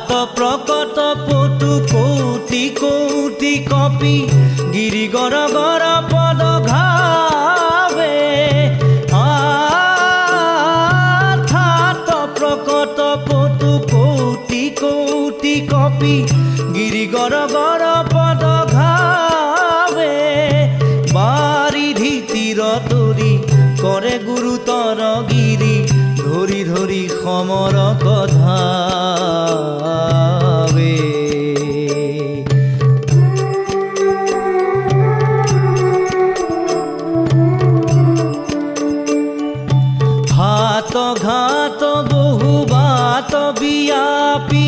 ভাত প্রকট পটু কৌটি কৌটি কপি গিরি গর গর পদ ঘাবে ভাত প্রকট পটু কৌটি কৌটি কপি গিরি গর গর পদ ঘাবে বারিধি তীর তরি করে গুরুতর গিরি ধরি ধরি সমর কথাবে হাত ঘাত বহু বাত বিয়াপি